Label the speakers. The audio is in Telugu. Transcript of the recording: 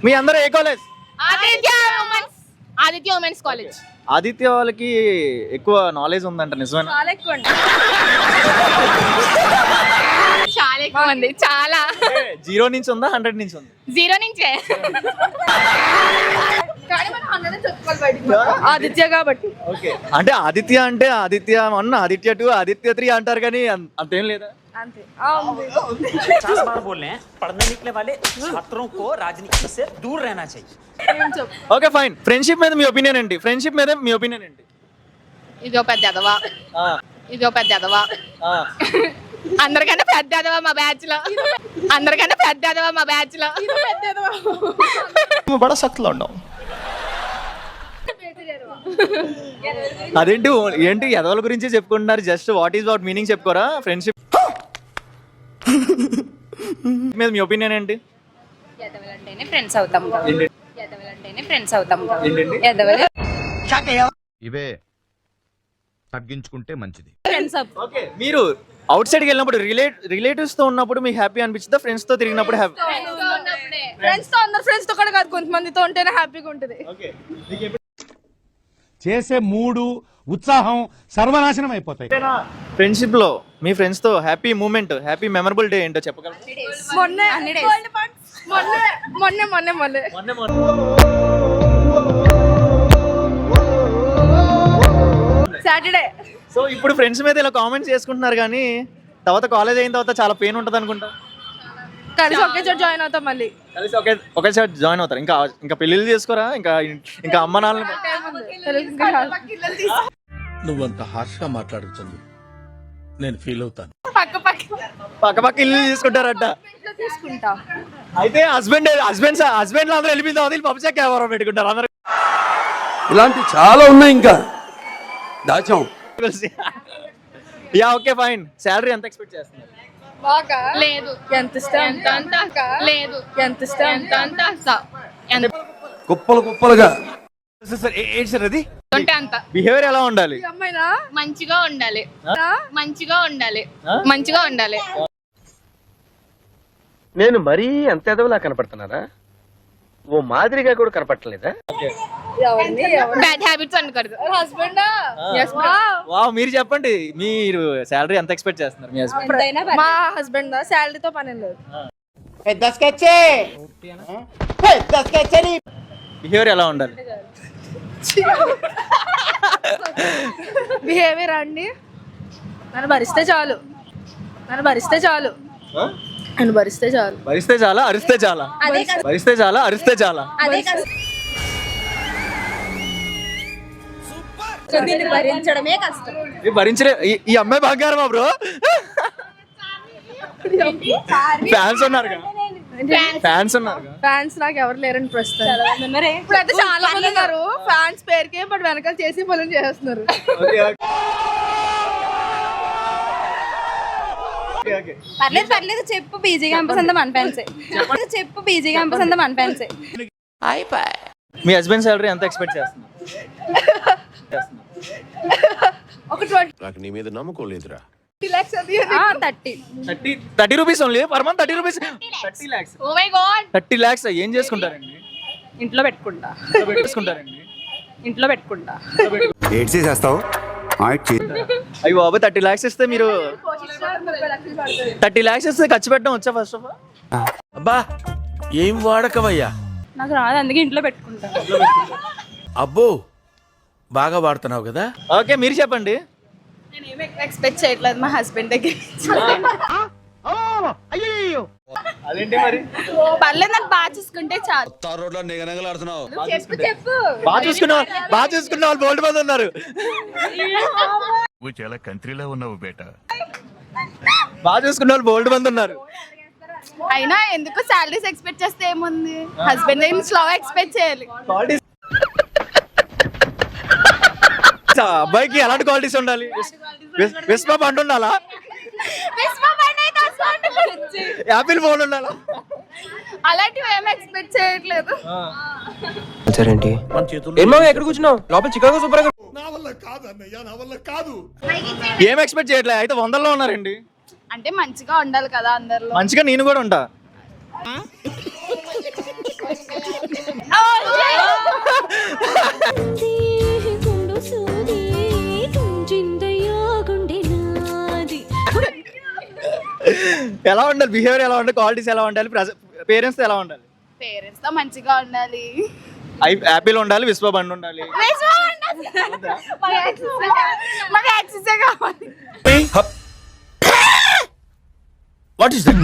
Speaker 1: మీ అందరూ ఏ college?
Speaker 2: Aditya women's college.
Speaker 1: Aditya వాళ్ళకి ఎక్కువ నాలెడ్జ్ ఉందంట, నిజమేనా?
Speaker 2: చాలా ఎక్కువ చాలా ఎక్కువ ఉంది. చాలా
Speaker 1: 0 నుంచి ఉందా 100 నుంచి ఉందా?
Speaker 2: 0 నుంచే. ఆదిత్య కాబట్టి.
Speaker 1: ఓకే, అంటే ఆదిత్య అంటే ఆదిత్య 1, ఆదిత్య 2, ఆదిత్య 3 అంటారు కానీ అంతేం లేదా?
Speaker 2: అంతే.
Speaker 3: पढ़ने निकले वाले छात्रों को राजनीति से दूर रहना चाहिए.
Speaker 1: Okay fine. ఫ్రెండ్షిప్ మీద మీ ఒపీనియన్ ఏంటి? ఫ్రెండ్షిప్ మీద మీ ఒపీనియన్ ఏంటి?
Speaker 2: ఇదో పెద్ద ఎదవా, ఇదో పెద్ద ఎదవా, అందరికన్నా పెద్ద ఎదవా మా బ్యాచ్ లో, అందరికన్నా పెద్ద ఎదవా మా బ్యాచ్ లో.
Speaker 1: బడా సక్తులు ఉన్నాం. అదేంటి ఏంటి ఎదవల గురించి చెప్పుకుంటున్నారు? Just what is what meaning చెప్పుకోరా? ఫ్రెండ్షిప్ మీద మీ ఒపీనియన్ ఏంటి?
Speaker 2: ఎదవలంటేనే ఫ్రెండ్స్ అవుతాం కదా, ఎదవలంటేనే ఫ్రెండ్స్ అవుతాం కదా. ఎదవలే
Speaker 4: ఇవే తగ్గించుకుంటే మంచిది.
Speaker 2: Friends up.
Speaker 1: ఓకే, మీరు అవుట్ సైడ్కి వెళ్ళినప్పుడు రిలేటివ్స్ తో ఉన్నప్పుడు మీకు హ్యాపీ అనిపించిందా? ఫ్రెండ్స్ తో తిరిగినప్పుడు హ్యాపీ?
Speaker 2: ఫ్రెండ్స్ తో అందరు ఫ్రెండ్స్ తో కూడా కాదు, కొంతమందితో ఉంటేనే హ్యాపీగా ఉంటుంది.
Speaker 1: ఓకే,
Speaker 5: చేసే మూడు ఉత్సాహం సర్వనాశనం అయిపోతాయి.
Speaker 1: ఫ్రెండ్షిప్ లో మీ ఫ్రెండ్స్ తో happy moment, happy memorable day ఏంటో చెప్పగలరా?
Speaker 2: మొన్నే సాటర్డే.
Speaker 1: సో ఇప్పుడు ఫ్రెండ్స్ మీద ఇలా కామెంట్స్ చేసుకుంటున్నారు కానీ తర్వాత కాలేజ్ అయిన తర్వాత చాలా పెయిన్ ఉంటుంది అనుకుంటా.
Speaker 2: కలిసి ఒకే చోట జాయిన్ అవుతాం, మళ్ళీ
Speaker 1: కలిసి ఒకేసారి జాయిన్ అవుతారు. ఇంకా పెళ్ళిళ్ళు చేసుకోరా? ఇంకా అమ్మ నాన్న
Speaker 5: నువ్వంత హార్ష్ గా మాట్లాడుతుంది, నేను ఫీల్ అవుతాను.
Speaker 1: పక్క ఇల్లు తీసుకుంటారట.
Speaker 2: తీసుకుంటా.
Speaker 1: అయితే హస్బెండ్ అందరూ వెళ్ళిపోయిన తర్వాత పబ్జాక్ వ్యాపారం పెట్టుకుంటారు అందరూ.
Speaker 6: ఇలాంటి చాలా ఉన్నాయి, ఇంకా దాచాం.
Speaker 1: Yeah okay fine. శాలరీ ఎంత ఎక్స్పెక్ట్ చేస్తున్నారు?
Speaker 2: లేదు, ఎంత ఇష్టం ఎంత లేదు, ఎంత ఇష్టం ఎంత
Speaker 6: కుప్పలుగా
Speaker 1: అది
Speaker 2: ఉంటే అంత.
Speaker 1: బిహేవియర్ ఎలా ఉండాలి?
Speaker 2: మంచిగా ఉండాలి, మంచిగా ఉండాలి, మంచిగా ఉండాలి.
Speaker 7: నేను మరీ అంత ఎదవలా కనపడుతున్నారా? ఓ మాదిరిగా కూడా కనపడలేదా?
Speaker 2: బ్యాడ్ హ్యాబిట్స్ అనుకోదు. హస్బెండ్
Speaker 1: వావ్, మీరు చెప్పండి, మీరు శాలరీ ఎంత ఎక్స్పెక్ట్ చేస్తున్నారు మీ హస్బెండ్?
Speaker 2: మా హస్బెండ్ శాలరీతో పని లేదు.
Speaker 1: బిహేవియర్ ఎలా ఉండాలి?
Speaker 2: బిహేవియర్ అండి, నన్ను భరిస్తే చాలు, నన్ను భరిస్తే చాలు, నన్ను భరిస్తే చాలు.
Speaker 1: భరిస్తే చాలా, అరిస్తే చాలా. భరిస్తే చాలా, అరిస్తే చాలా.
Speaker 2: భరించడమే కష్టం.
Speaker 1: భరించలే. ఈ అమ్మాయి బంగారమా బ్రో? ఫ్యాన్స్ ఉన్నారు,
Speaker 2: ఫ్యాన్స్ నాకు ఎవరు లేరని ప్రస్తుతం. ఇప్పుడైతే చాలా మంది ఉన్నారు ఫ్యాన్స్ పేరుకే, బట్ వెనకాల చేసి పనులు చేస్తున్నారు.
Speaker 8: పర్లేదు చెప్పు, బీజీగా అనిపిస్తుంది మన ఫ్యాన్సే. చెప్పు, బీజీగా అనిపిస్తుంది మన ఫ్యాన్సే.
Speaker 1: మీ హస్బెండ్ సాలరీ ఎంత ఎక్స్పెక్ట్ చేస్తున్నారు?
Speaker 2: ఒక 20
Speaker 4: నాకు నీ మీద నమ్మకం లేదురా.
Speaker 2: lakhs
Speaker 1: 30 rupees only per month. 30 rupees 30 lakhs.
Speaker 2: Oh my God,
Speaker 1: 30 lakhs ఏం చేసుకుంటారండి?
Speaker 2: ఇంట్లో పెట్టుకుంటా. ఇంట్లో పెట్టుకుంటా.
Speaker 6: ఏడ్ చేసేస్తావు.
Speaker 1: అయ్యో బాబు, 30 lakhs ఇస్తే మీరు 30 lakhs ఇస్తే ఖర్చు పెట్టడం వచ్చా ఫస్ట్ ఆఫ్ ఆల్?
Speaker 9: అబ్బా ఏం వాడకవయ్యా.
Speaker 2: నాకు రాదు, అందుకే ఇంట్లో పెట్టుకుంటా.
Speaker 9: అబ్బో బాగా వాడుతున్నావు కదా.
Speaker 1: ఓకే, మీరు చెప్పండి.
Speaker 2: నేను ఏమి ఎక్స్పెక్ట్ చేయట్లేదు మా హస్బెండ్ దగ్గర.
Speaker 1: అదేంటి మరి?
Speaker 2: పర్లేదు, నాకు బాగా చూసుకుంటే చాలు. చెప్పు
Speaker 1: బాగా చూసుకున్న వాళ్ళు బోల్డ్ మంది ఉన్నారు.
Speaker 4: నువ్వు చాలా కంట్రీలో ఉన్నావు బేటా.
Speaker 1: బాగా చూసుకున్న వాళ్ళు బోల్డ్ మంది ఉన్నారు.
Speaker 2: అయినా ఎందుకు సాలరీస్ ఎక్స్పెక్ట్ చేస్తే ఏముంది? హస్బెండ్ దగ్గర స్లో ఎక్స్పెక్ట్ చేయాలి.
Speaker 1: అబ్బాయికి ఎలాంటి క్వాలిటీస్ ఉండాలి? విస్మా పండు ఉండాలా? యాపిల్ ఫోన్ ఉండాలా?
Speaker 2: అలాంటివి ఏమి ఎక్స్పెక్ట్ చేయట్లేదు.
Speaker 7: ఎక్కడ కూర్చున్నావు? లోపల చికాగో సూపర్.
Speaker 1: ఏం ఎక్స్పెక్ట్ చేయట్లేదు అయితే 100లో ఉన్నారండి.
Speaker 2: అంటే మంచిగా ఉండాలి కదా అందరిలో.
Speaker 1: మంచిగా నేను కూడా ఉంటా. ఎలా ఉండాలి బిహేవియర్, ఎలా ఉండాలి, క్వాలిటీస్ ఎలా ఉండాలి, పేరెంట్స్ ఎలా ఉండాలి?
Speaker 2: పేరెంట్స్ తో మంచిగా ఉండాలి.
Speaker 1: యాపిల్ ఉండాలి, విశ్వ బండి ఉండాలి.
Speaker 2: మాకు యాక్సెస్ కావాలి.
Speaker 9: What is that?